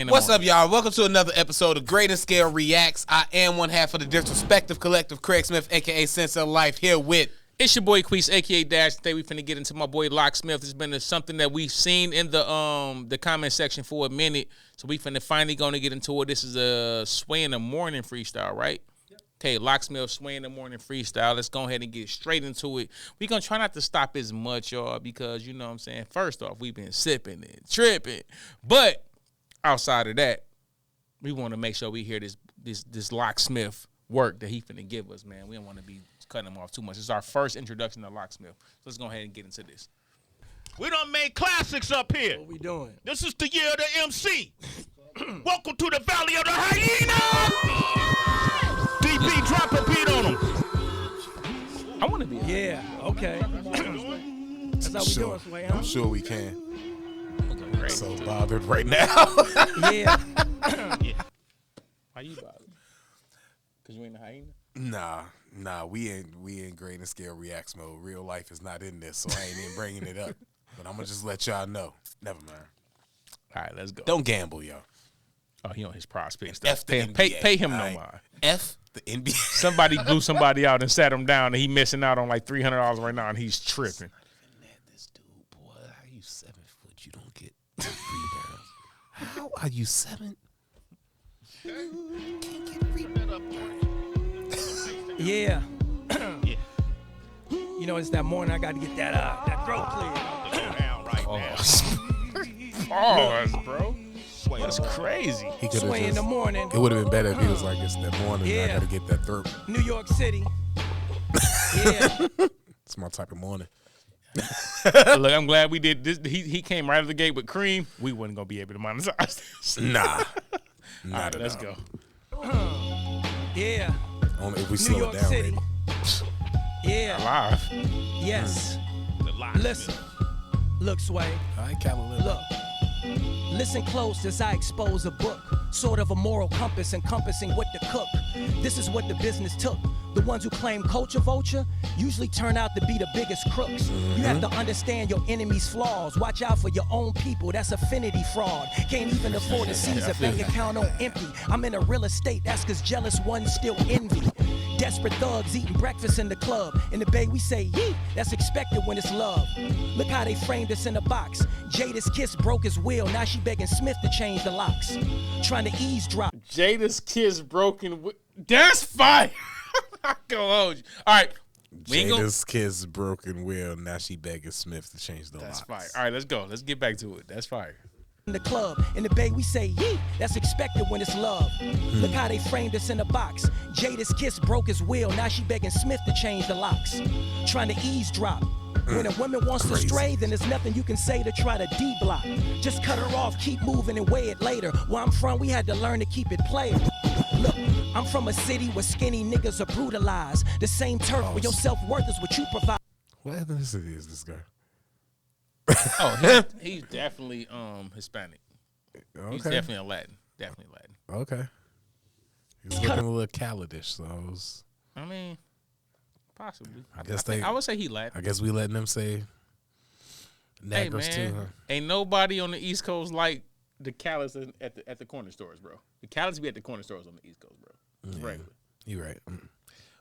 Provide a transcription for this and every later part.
What's up, y'all? Welcome to another episode of Great and Scale Reacts. I am one half of the disrespective collective, Craig Smith, a.k.a. Sense of Life, here with... It's your boy Queese, a.k.a. Dash. Today we finna get into my boy Locksmith. It's been something that we've seen in the comment section for a minute, so we finna finally gonna get into it. This is a Sway in the Morning freestyle, right? Okay, Locksmith, Sway in the Morning freestyle. Let's go ahead and get straight into it. We're going to try not to stop as much, y'all, because, you know what I'm saying, first off, we've been sipping and tripping. But outside of that, we want to make sure we hear this Locksmith work that he finna give us, man. We don't want to be cutting him off too much. It's our first introduction to Locksmith. So let's go ahead and get into this. We done made classics up here. What we doing? This is the year of the MC. Welcome to the Valley of the Hyena. DP, drop a beat on him. I want to be. Yeah, okay. That's how we doing, Sway, huh? I'm sure we can. I'm so bothered right now. Yeah. Why you bothered? Because you ain't a hyena? Nah, we ain't Great and Scale Reacts mode. Real life is not in this, so I ain't even bringing it up. But I'm going to just let y'all know. Never mind. All right, let's go. Don't gamble, y'all. Oh, he on his prospects. F the Pay him no right. mind. F the NBA. Somebody blew somebody out and sat him down, and he missing out on like $300 right now, and he's tripping. This dude, boy, how you 7 foot? You don't get rebounds. How are you 7? Can't get rebounds. Yeah. You know, it's that morning I got to get that throat clear. Pause, bro. That's crazy. Sway in the morning. It would have been better if he was like, it's that morning. Yeah. I got to get that throat. New York City. Yeah. It's my type of morning. Look, I'm glad we did this. He came right out of the gate with cream. We wasn't going to be able to monetize this. Nah. All right, let's go. Yeah. Only if we New slow York it down, City. baby. Yeah. Live. Yes. Listen. Look, Sway. All right, Cavalier. Look. Listen close as I expose a book, sort of a moral compass encompassing what to cook. This is what the business took. The ones who claim culture vulture usually turn out to be the biggest crooks. You have to understand your enemy's flaws. Watch out for your own people. That's affinity fraud. Can't even afford to seize a bank account on empty. I'm in a real estate. That's cause jealous ones still envy. Desperate thugs eating breakfast in the club. In the Bay we say yee. That's expected when it's love. Look how they framed us in a box. Jada's kiss broke his will. Now she begging Smith to change the locks. Trying to eavesdrop. Jada's kiss broken. That's fire. I can hold you. All right. Jada's kiss broken will. Now she begging Smith to change the locks. That's fire. All right, let's go. Let's get back to it. That's fire. In the club, in the Bay we say yee. That's expected when it's love. Look how they framed us in a box. Jada's kiss broke his will. Now she begging Smith to change the locks. Trying to eavesdrop. When a woman wants to stray, then there's nothing you can say to try to D-block. Just cut her off, keep moving and weigh it later. Where I'm from, we had to learn to keep it player. Look, I'm from a city where skinny niggas are brutalized. The same turf where your self-worth is what you provide. What ethnicity is this guy? Oh, he's definitely Hispanic. Okay. He's definitely a Latin. Definitely Latin. Okay. He's looking a little Khaledish, so I mean, possibly. I would say he Latin. I guess we letting them say Negros too, huh? Ain't nobody on the East Coast like the Callets at the corner stores, bro. The Callets be at the corner stores on the East Coast, bro. It's regular. You right.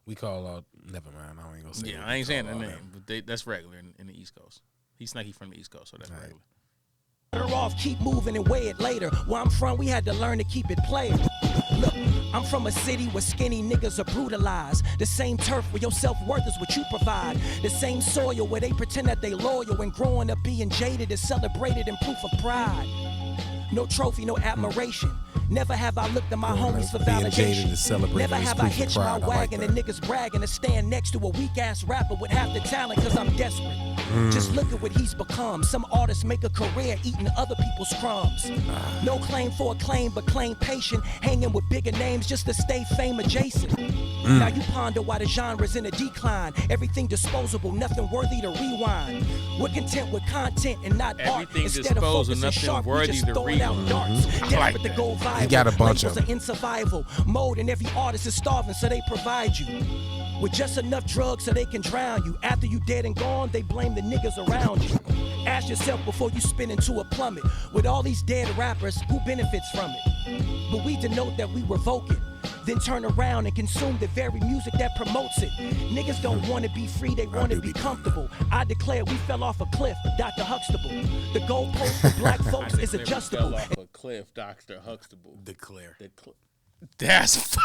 We call out. Never mind. I ain't gonna say. Yeah, I ain't saying the name, but that's regular in the East Coast. He's Snakey from the East Coast, so that's regular. Cut her off, keep moving and weigh it later. Where I'm from, we had to learn to keep it player. Look, I'm from a city where skinny niggas are brutalized. The same turf where your self-worth is what you provide. The same soil where they pretend that they loyal and growing up being jaded is celebrated in proof of pride. No trophy, no admiration. Never have I looked at my homies for validation. Never have I hitched my wagon and niggas bragging to stand next to a weak-ass rapper with half the talent cause I'm desperate. Just look at what he's become. Some artists make a career eating other people's crumbs. No claim for acclaim, but claim patient. Hanging with bigger names just to stay fame adjacent. Now you ponder why the genre's in a decline. Everything disposable, nothing worthy to rewind. We're content with content and not art. Instead of focusing sharp, we just throwing out darts. Desperate to go viral. You got a bunch of them. In survival mode, and every artist is starving, so they provide you with just enough drugs so they can drown you. After you dead and gone, they blame the the niggas around you. Ask yourself before you spin into a plummet. With all these dead rappers, who benefits from it? But we denote that we revoke it, then turn around and consume the very music that promotes it. Niggas don't want to be free, they want to be comfortable. I declare we fell off a cliff, Dr. Huxtable. The goalpost for black folks is adjustable. Fell off a cliff, Dr. Huxtable. Declare. That's fire.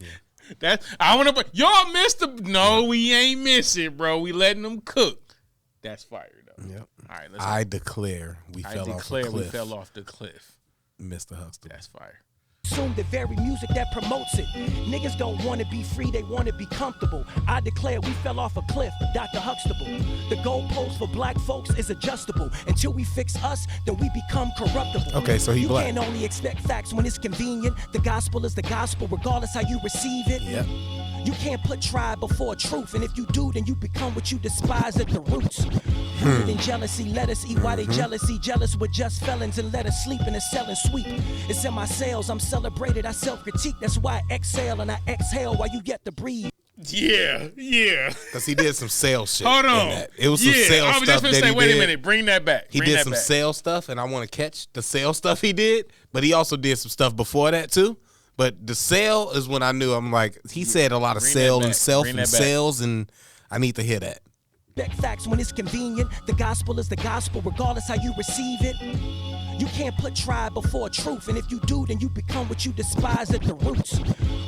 Yeah. I want to. Y'all missed the. No, we ain't miss it, bro. We letting them cook. That's fire, though. Yep. All right. I declare we fell off the cliff. we fell off the cliff. Mr. Huxtable. That's fire. Consume the very music that promotes it. Niggas don't want to be free, they want to be comfortable. I declare we fell off a cliff, Dr. Huxtable. The goalpost for black folks is adjustable. Until we fix us, then we become corruptible. Okay, so he black. You can't only expect facts when it's convenient. The gospel is the gospel, regardless how you receive it. Yep. You can't put tribe before truth, and if you do, then you become what you despise at the roots. Rooted in jealousy, let us eat while they jealousy. Jealous with just felons and let us sleep in a cell and sweep. It's in my cells, I'm celebrated, I self-critique. That's why I exhale and I exhale while you get to breathe. Yeah. Because he did some sales shit. Hold on. It was some sales I was stuff just gonna that say, he wait did. a minute, bring that back. He did some sales stuff, and I want to catch the sales stuff he did, but he also did some stuff before that, too. But the sale is when I knew. I'm like, he said a lot of sale and self and sales, and I need to hear that. Facts when it's convenient. The gospel is the gospel, regardless how you receive it. You can't put tribe before truth, and if you do, then you become what you despise at the roots.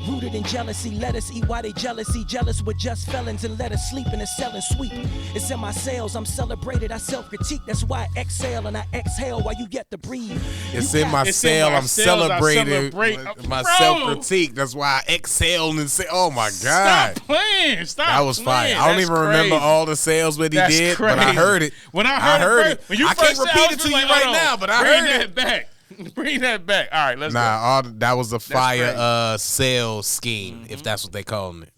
Rooted in jealousy, let us eat while they jealousy. Jealous with just felons and let us sleep in a cell and sweep. It's in my cells, I'm celebrated, I self-critique. That's why I exhale and I exhale while you get to breathe. It's in my cell, I'm celebrated. My self-critique. That's why I exhale and say, oh my God. Stop playing. That was fire. I don't even remember all the sales that he did, crazy. but I heard it. When I heard it. I can't repeat it to you right now, but I heard it. Bring that back. Bring that back. All right, let's go. That was a fire sales scheme, if that's what they calling it.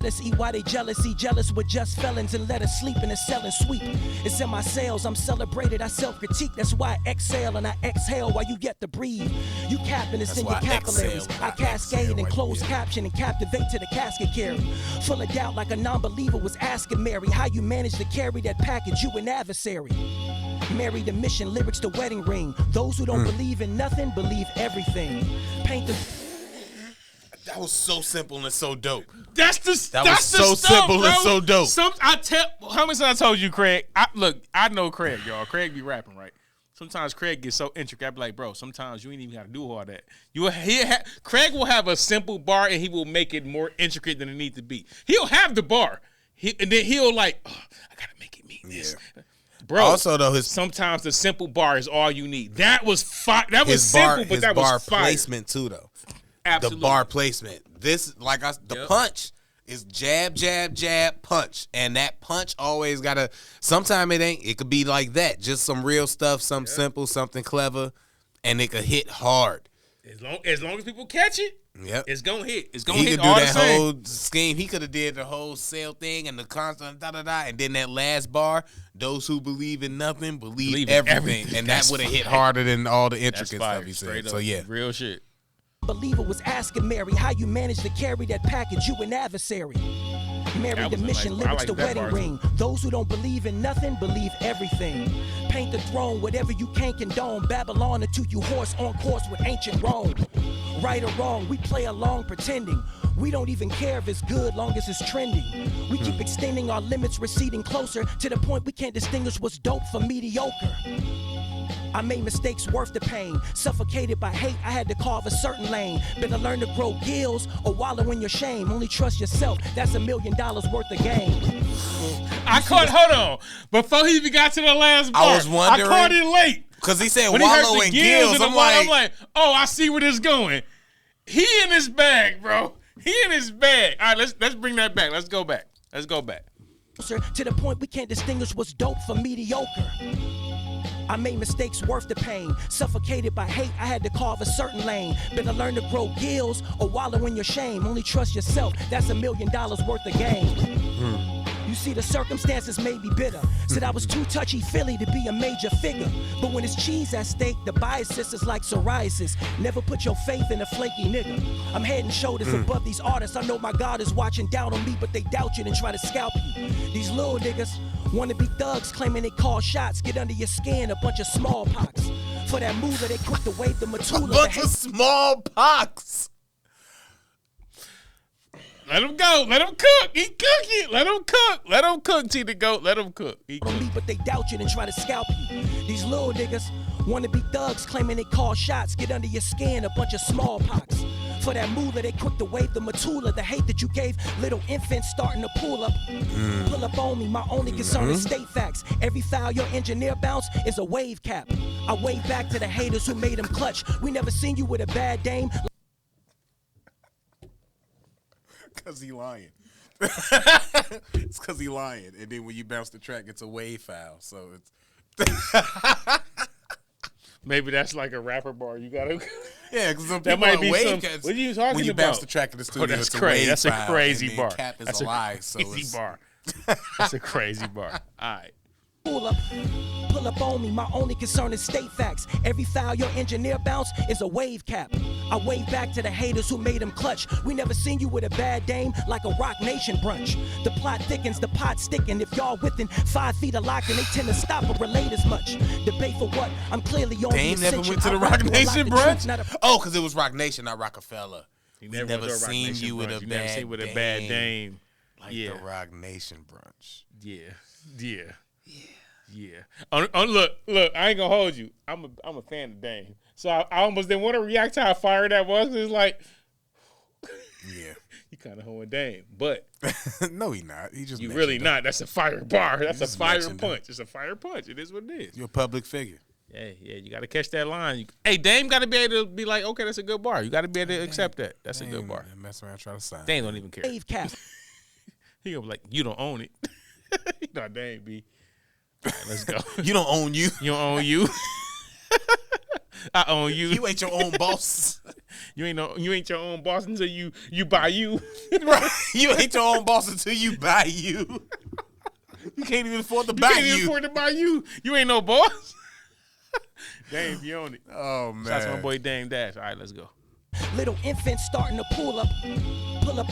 Let's eat why they jealousy, jealous with just felons and let us sleep in a cell and sweep. It's in my cells, I'm celebrated, I self-critique. That's why I exhale and I exhale while you get to breathe. You capping us in your capillaries. I cascade and close caption and captivate to the casket carry. Full of doubt like a non-believer was asking Mary how you manage to carry that package, you an adversary. Marry the mission, lyrics to wedding ring. Those who don't believe in nothing, believe everything. Paint the... That was so simple and so dope. That was so simple and so dope. How many times I told you, Craig? I know Craig, y'all. Craig be rapping, right? Sometimes Craig gets so intricate. I be like, bro, sometimes you ain't even got to do all that. Craig will have a simple bar and he will make it more intricate than it needs to be. He'll have the bar, and then he'll like, oh, I gotta make it mean this. Yeah. Bro, also though, sometimes the simple bar is all you need. That was fire. That was simple, but that was fire. His bar placement too, though. Absolutely. The bar placement. The punch is jab, jab, jab, punch, and that punch always gotta. Sometimes it ain't. It could be like that. Just some real stuff, something simple, something clever, and it could hit hard. As long as people catch it. Yep. It's gonna hit. It's gonna hit. He could do that whole scheme. He could have did the whole sale thing and the constant and then that last bar. Those who believe in nothing believe everything. And that would have hit harder than all the intricate stuff he said. So yeah, real shit. Believer was asking Mary how you managed to carry that package, you an adversary. Marry the mission, lyrics to wedding ring. Those who don't believe in nothing, believe everything. Paint the throne, whatever you can't condone. Babylon until you horse on course with ancient Rome. Right or wrong, we play along pretending. We don't even care if it's good, long as it's trending. We keep extending our limits, receding closer to the point we can't distinguish what's dope from mediocre. I made mistakes worth the pain. Suffocated by hate, I had to carve a certain lane. Better learn to grow gills or wallow in your shame. Only trust yourself, that's $1 million worth of game. Hold on. Before he even got to the last bar, I was wondering. I caught it late. Because he said wallow in gills. I'm like, oh, I see where this is going. He in his bag, bro. He in his bag. All right, let's bring that back. Let's go back. To the point we can't distinguish what's dope from mediocre. I made mistakes worth the pain. Suffocated by hate, I had to carve a certain lane. Better learn to grow gills or wallow in your shame. Only trust yourself, that's $1 million worth of game. You see, the circumstances made me bitter. Said I was too touchy-feely to be a major figure. But when it's cheese at stake, the biases is like psoriasis. Never put your faith in a flaky nigga. I'm head and shoulders above these artists. I know my God is watching down on me, but they doubt you and try to scalp you. These little niggas wanna be thugs, claiming they call shots. Get under your skin, a bunch of smallpox. For that move that they quick to wave the matula. A bunch of smallpox. Let him go. Let him cook. He cooking. Let him cook. Let him cook, T the Goat. Let him cook. On me, but they doubt you and try to scalp you. These little niggas wanna be thugs, claiming they call shots. Get under your skin, a bunch of smallpox. For that moolah, they quick to wave the matula. The hate that you gave little infants starting to pull up. Pull up on me, my only concern is state facts. Every foul your engineer bounce is a wave cap. I wave back to the haters who made them clutch. We never seen you with a bad dame. Cause he lying. It's cause he lying. And then when you bounce the track, it's a wave foul. So it's Maybe that's like a rapper bar. You gotta. yeah, because some That people might be wave some. What are you talking when you about? bounce the track in the studio, that's it's a crazy. wave That's a foul, crazy and bar. then cap is That's a lie. So crazy it's bar. That's a crazy bar. All right. Pull up on me, my only concern is state facts. Every foul your engineer bounce is a wave cap. I wave back to the haters who made them clutch. We never seen you with a bad dame like a Rock Nation brunch. The plot thickens, the pot sticking. If y'all within 5 feet of lock, then they tend to stop or relate as much. Debate for what? I'm clearly on Dame the never ascension. went to the I rap Rock to unlock Nation the truth, brunch? not a- Oh, because it was Rock Nation, not Rockefeller. You never went to a Rock seen Nation you with brunch. a You never bad seen with a bad dame. Like Yeah. the Rock Nation brunch. Yeah. Look, I ain't gonna hold you. I'm a fan of Dame, so I almost didn't want to react to how fire that was. It's like, Yeah. you kind of hoeing Dame, but No, he not. He just you mentioned really him. not. That's a fire bar. That's a just fire mentioned him. punch. It's a fire punch. It is what it is. You're a public figure. Yeah. You got to catch that line. Hey, Dame got to be able to be like, okay, that's a good bar. You got to be able to accept that. That's a good bar. Mess around, try to sign. Dame don't even care. wave cap. He gonna be like, you don't own it. No, Dame be. All right, let's go. You don't own you. You don't own you. I own you. You ain't your own boss. You ain't your own boss until you buy you. Right. You ain't your own boss until you buy you. You can't even afford to You buy can't even you. afford to buy you. You ain't no boss. Dame, you own it. Oh man. Shout out to my boy Dame Dash. All right, let's go. Little infants starting to pull up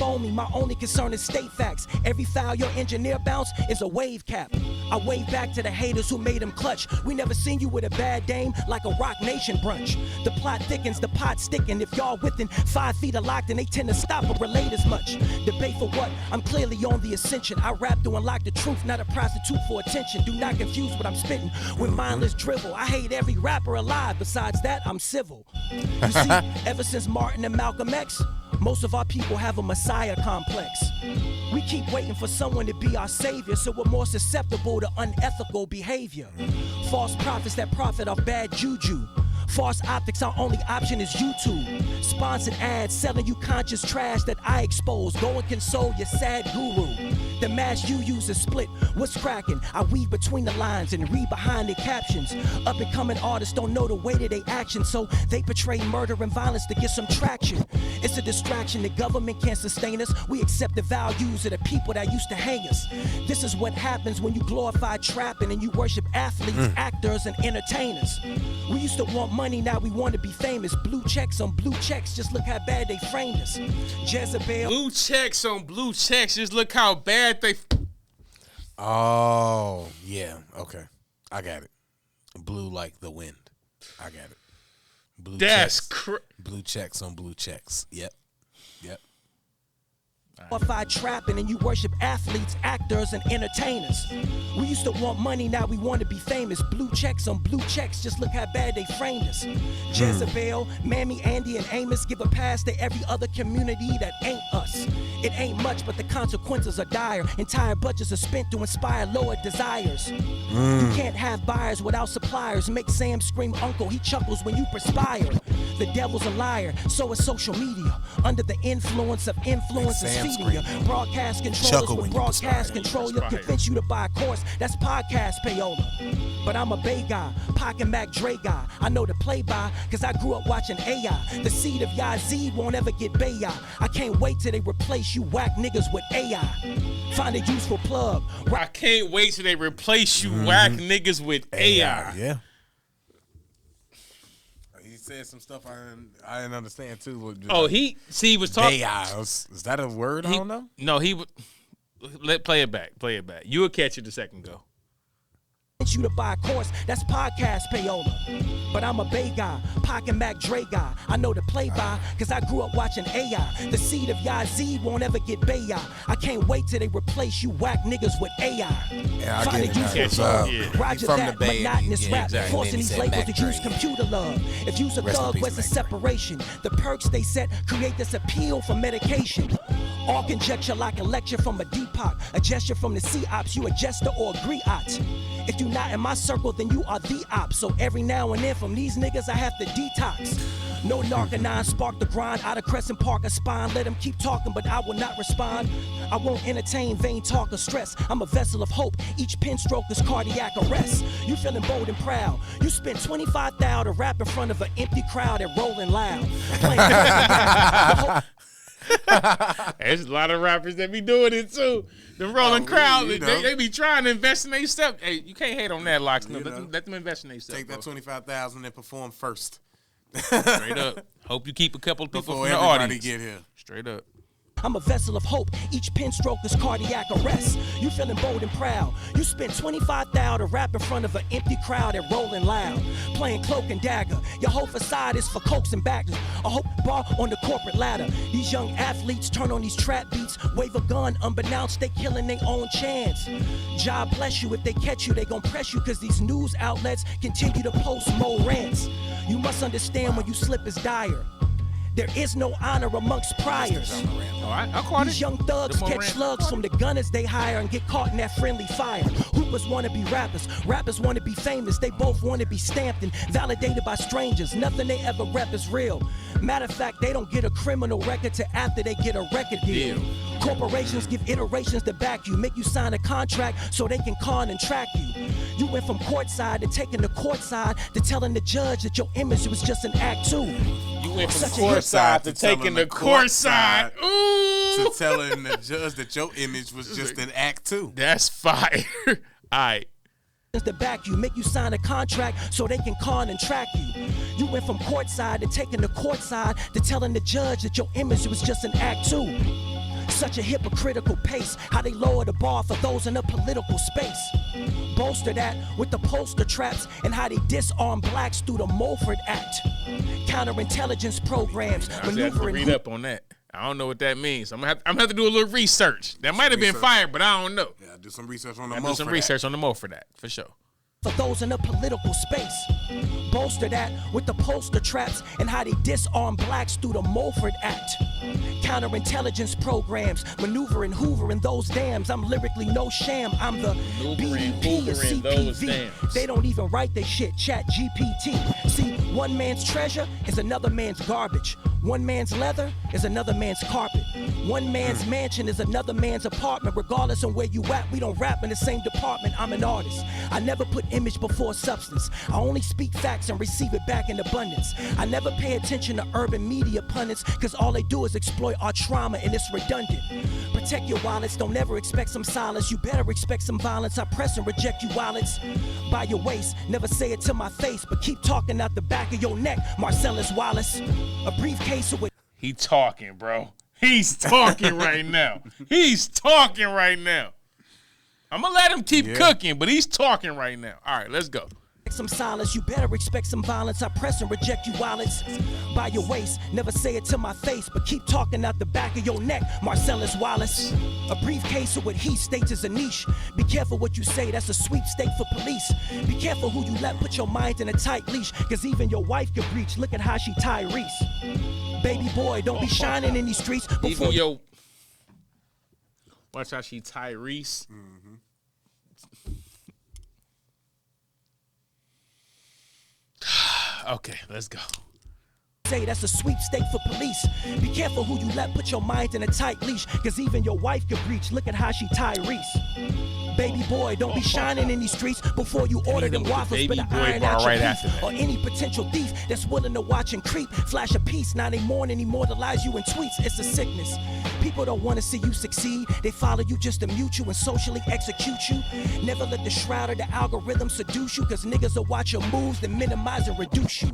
on me, my only concern is state facts. Every foul your engineer bounce is a wave cap. I wave back to the haters who made them clutch. We never seen you with a bad dame like a Rock Nation brunch. The plot thickens, the pot sticking. If y'all within 5 feet of lock, then they tend to stop or relate as much. Debate for what? I'm clearly on the ascension. I rap to unlock the truth, not a prostitute for attention. Do not confuse what I'm spitting with mindless drivel. I hate every rapper alive. Besides that, I'm civil. You see, ever since Martin and Malcolm X, most of our people have a messiah complex. We keep waiting for someone to be our savior, so we're more susceptible to unethical behavior. False prophets that profit off bad juju. False optics, our only option is YouTube. Sponsored ads selling you conscious trash that I expose. Go and console your sad guru. The mask you use is split. What's cracking? I weave between the lines and read behind the captions. Up and coming artists don't know the weight of their actions, so they portray murder and violence to get some traction. It's a distraction. The government can't sustain us. We accept the values of the people that used to hang us. This is what happens when you glorify trapping and you worship athletes, actors, and entertainers. We used to want money, now we want to be famous. Blue checks on blue checks, just look how bad they framed us. Jezebel. Blue checks on blue checks. Just look how bad they. Oh, yeah. Okay. I got it. Blue like the wind. I got it. Blue That's checks. Blue checks on blue checks. Yep. Glorified trapping and you worship athletes, actors, and entertainers. We used to want money, now we want to be famous. Blue checks on blue checks, just look how bad they framed us. Jezebel, Mammy, Andy, and Amos give a pass to every other community that ain't us. It ain't much, but the consequences are dire. Entire budgets are spent to inspire lower desires. You can't have buyers without suppliers. Make Sam scream uncle, he chuckles when you perspire. The devil's a liar, so is social media. Under the influence of influences feeding you. Broadcast controllers with broadcast control you. Convince you to buy a course, that's podcast payola. But I'm a Bay guy, Pac and Mac Dre guy. I know the play by, cause I grew up watching AI. The seed of Yazid won't ever get Bayi. I can't wait till they replace you whack niggas with AI. Find a useful plug. I can't wait till they replace you whack niggas with AI. Yeah. He said some stuff I didn't understand too. He was talking. AI. Is that a word? I don't know. No, play it back. You will catch it a second go. You to buy a course, that's podcast payola. But I'm a Bay guy, Pac and Mac Dre guy. I know the play by, cause I grew up watching AI. The seed of Yazid won't ever get Bayi. I can't wait till they replace you whack niggas with AI. Yeah, I get it. Roger from that the Bay, monotonous rap, exactly. forcing these labels to use computer love. If you's a thug, where's the separation? The perks they set create this appeal for medication. All conjecture like a lecture from a Deepak, a gesture from the C-Ops, you a jester or a griot. If you not in my circle, then you are the op. So every now and then from these niggas, I have to detox. No narcanine, spark the grind out of Crescent Park or spine. Let them keep talking, but I will not respond. I won't entertain vain talk or stress. I'm a vessel of hope. Each pen stroke is cardiac arrest. You feeling bold and proud. You spent 25,000 to rap in front of an empty crowd and rolling loud. There's a lot of rappers that be doing it too. The rolling crowd, they be trying to invest in their stuff. Hey, you can't hate on that, Locksmith. Let them invest in their stuff. Take that 25,000 and perform first. Straight up. Hope you keep a couple of people before from the everybody audience. get here. Straight up. I'm a vessel of hope. Each pen stroke is cardiac arrest. You feeling bold and proud. You spent 25,000 to rap in front of an empty crowd and rolling loud. Playing cloak and dagger. Your whole facade is for cokes and backers. A hope bar on the corporate ladder. These young athletes turn on these trap beats. Wave a gun unbeknownst they killing their own chance. God bless you. If they catch you, they gon' press you. Cause these news outlets continue to post more rants. You must understand when you slip is dire. There is no honor amongst priors. I caught These young thugs catch slugs from the gunners they hire and get caught in that friendly fire. Hoopers want to be rappers. Rappers want to be famous. They both want to be stamped and validated by strangers. Nothing they ever rep is real. Matter of fact, they don't get a criminal record till after they get a record deal. Corporations give iterations to back you, make you sign a contract so they can con and track you. You went from courtside to taking the courtside to telling the judge that your image was just an act too. You went from courtside to taking the courtside. Ooh. To telling the judge that your image was just an act too. That's fire. All right. To back you, make you sign a contract so they can con and track you. You went from courtside to taking the courtside to telling the judge that your image was just an act too. Such a hypocritical pace, how they lower the bar for those in a political space. Bolster that with the poster traps and how they disarm blacks through the Mulford Act. Counterintelligence programs, maneuvering. Read up on that. I don't know what that means. I'm gonna have to do a little research. That might have been fire, but I don't know. Yeah, do some research on the Mulford Act. Do some research on the Mulford Act for sure. For those in a political space. Bolster that with the poster traps and how they disarm blacks through the Mulford Act. Counterintelligence programs, maneuvering, hoovering those dams. I'm lyrically no sham. I'm the BDP of CPV. They don't even write their shit, chat GPT. See, one man's treasure is another man's garbage. One man's leather is another man's carpet. One man's mansion is another man's apartment. Regardless of where you at, we don't rap in the same department. I'm an artist. I never put image before substance. I only speak facts and receive it back in abundance. I never pay attention to urban media pundits, cause all they do is exploit our trauma and it's redundant. Protect your wallets, don't ever expect some silence. You better expect some violence. I press and reject you wallets. By your waist, never say it to my face, but keep talking out the back of your neck, Marcellus Wallace. A briefcase of what he talking, bro. He's talking right now. He's talking right now. I'm gonna let him keep cooking, but he's talking right now. All right, let's go. Some silence, you better expect some violence. I press and reject you wallets. By your waist, never say it to my face, but keep talking out the back of your neck, Marcellus Wallace. A briefcase of what he states is a niche. Be careful what you say, that's a sweepstake for police. Be careful who you let put your mind in a tight leash, cause even your wife could breach. Look at how she Tyrese. Baby boy, don't be shining in these streets before yo. Watch how she Tyrese. Okay, let's go. say that's a sweepstake for police. Be careful who you let put your mind in a tight leash, cause even your wife could breach. Look at how she Tyrese. Baby boy, don't be shining in these streets before you order them waffles. Better iron out your beef, or any potential thief that's willing to watch and creep. Flash a piece, now they mourn and immortalize you in tweets. It's a sickness. People don't want to see you succeed. They follow you just to mute you and socially execute you. Never let the shroud of the algorithm seduce you, cause niggas will watch your moves then minimize and reduce you.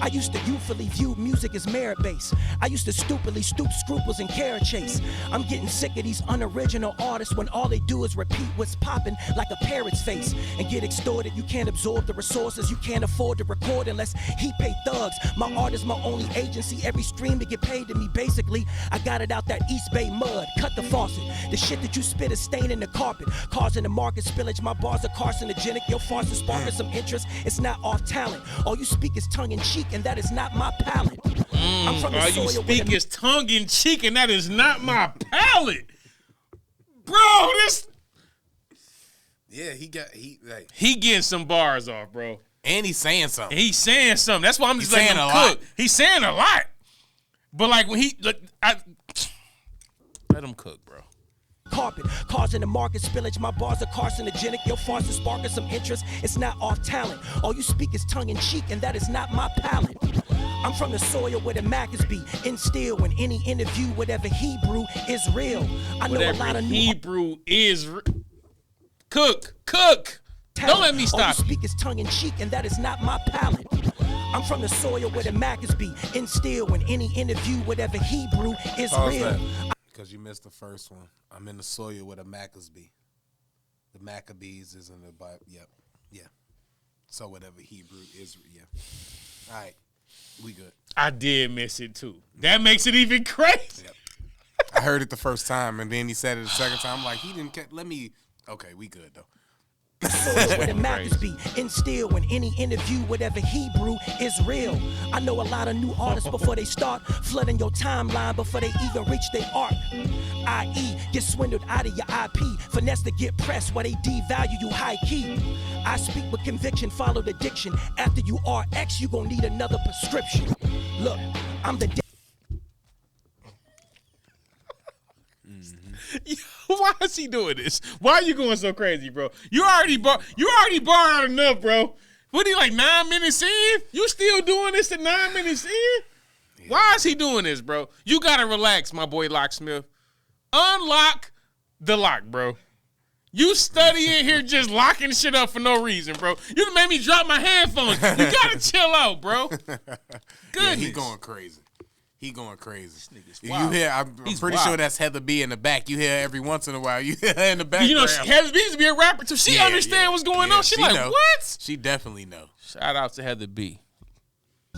I used to youthfully view music as merit-based. I used to stupidly stoop scruples and carrot chase. I'm getting sick of these unoriginal artists when all they do is repeat what's popping like a parrot's face and get extorted. You can't absorb the resources, you can't afford to record unless he pay thugs. My art is my only agency. Every stream to get paid to me, basically. I got it out that East Bay mud. Cut the faucet. The shit that you spit is staining the carpet, causing the market spillage. My bars are carcinogenic. Your farce is sparking some interest. It's not off talent. All you speak is tongue in cheek, and that is not my palate. I'm from the all soil you speak is tongue in cheek, and that is not my palate. Bro, this. Yeah, he getting some bars off, bro. And he's saying something. He's saying something. That's why I'm just letting him cook. He's saying a lot. But like when let him cook, bro. Carpet, causing the market spillage. My bars are carcinogenic. Your farce is sparking some interest. It's not off talent. All you speak is tongue in cheek, and that is not my palate. I'm from the soil where the Maccas be. Instill in any interview, whatever Hebrew is real. I know whatever a lot of new Hebrew is cook. Don't let me stop. All you speak is tongue in cheek, and that is not my palate. I'm from the soil where the Maccas be. Instill in any interview, whatever Hebrew is real. Because you missed the first one. I'm in the soil where the Maccas be. The Maccabees is in the Bible. Yep. Yeah. So whatever Hebrew is. Yeah. All right. We good. I did miss it too. That makes it even crazy. Yep. I heard it the first time, and then he said it the second time. I'm like, he didn't let me. Okay, we good though. Where the Maccas be. Instill in any interview, whatever Hebrew is real. I know a lot of new artists before they start flooding your timeline before they even reach their arc. I.e. get swindled out of your IP. Finesse to get pressed while they devalue you high key. I speak with conviction, follow the diction. After you RX, you gon' need another prescription. Look, I'm the Why is he doing this? Why are you going so crazy, bro? You already barred out enough, bro. What are you, like 9 minutes in? You still doing this at 9 minutes in? Yeah. Why is he doing this, bro? You gotta relax, my boy Locksmith. Unlock the lock, bro. You studying here just locking shit up for no reason, bro. You done made me drop my headphones. You gotta chill out, bro. Goodness. Yeah, he going crazy. He going crazy. You wild. hear? I'm pretty sure that's Heather B in the back. You hear every once in a while. You hear her in the background. You know, Heather B used to be a rapper too. She understand what's going on. She like, know. what? She definitely know. Shout out to Heather B.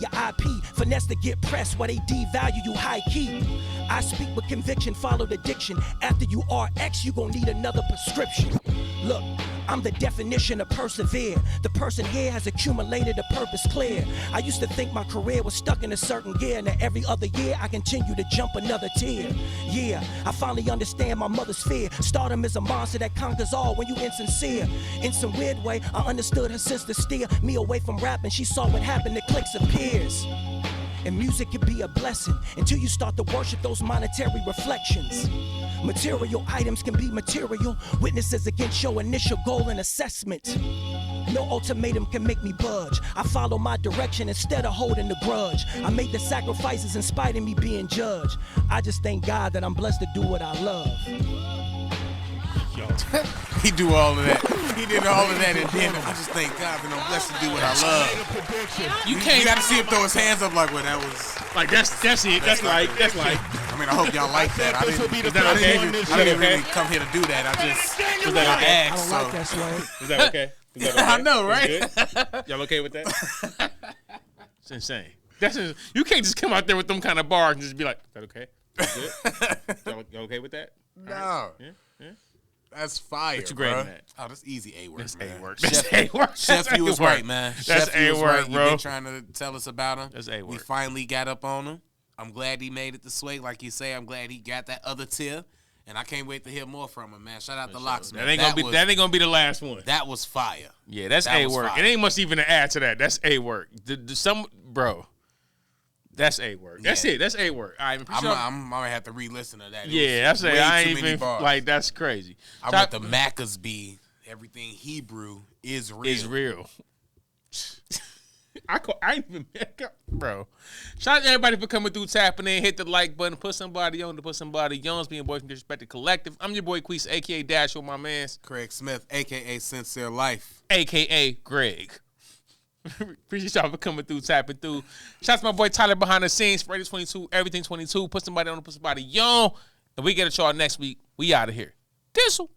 your IP, finesse to get pressed while they devalue you high key. I speak with conviction, follow the diction. After you RX, you gon' need another prescription. Look, I'm the definition of persevere. The person here has accumulated a purpose clear. I used to think my career was stuck in a certain gear. Now every other year I continue to jump another tier. Yeah, I finally understand my mother's fear. Stardom is a monster that conquers all when you insincere. In some weird way, I understood her sister steer me away from rapping. She saw what happened to cliques of peers. And music can be a blessing until you start to worship those monetary reflections. Material items can be material witnesses against your initial goal and assessment. No ultimatum can make me budge. I follow my direction instead of holding the grudge. I made the sacrifices in spite of me being judged. I just thank God that I'm blessed to do what I love. He do all of that. He did all of that, and then I just thank God that I'm blessed to do what I love. You got to see him throw his hands up like, well, that was like that's it. That's like. I mean, I hope y'all like that. I didn't really come here to do that. I just was that okay? I don't like that swag. Is that okay? I know, right? Y'all okay with that? It's insane. You can't just come out there with them kind of bars and just be like, is that okay? Good? Y'all okay with that? No. Right. Yeah. That's fire, what you grading that? Oh, that's easy A work, That's man. A work. That's A work. Chef, you was right, man. That's Chef, you A was work, right. bro. You've been trying to tell us about him. That's A work. We finally got up on him. I'm glad he made it this way. Like you say, I'm glad he got that other tier. And I can't wait to hear more from him, man. Shout out to Locksmith. That ain't gonna be the last one. That was fire. Yeah, that's A work. Fire. It ain't much even to add to that. That's A work. Bro. That's A word. That's it. That's A word. All right, I'm gonna have to re-listen to that. Yeah, that's it. I ain't even like that's crazy. I want the Maccas be everything Hebrew is real. Is real. I ain't even bro. Shout out to everybody for coming through, tapping in, hit the like button, put somebody on to put somebody on. Being Boys from Disrespected Collective. I'm your boy Queese, aka Dash with my mans. Craig Smith, aka Sincere Life. AKA Greg. Appreciate y'all for coming through, tapping through. Shout out to my boy Tyler behind the scenes, Radio 22, Everything 22. Put somebody on to put somebody on. And we get at y'all next week. We out of here. Thistle.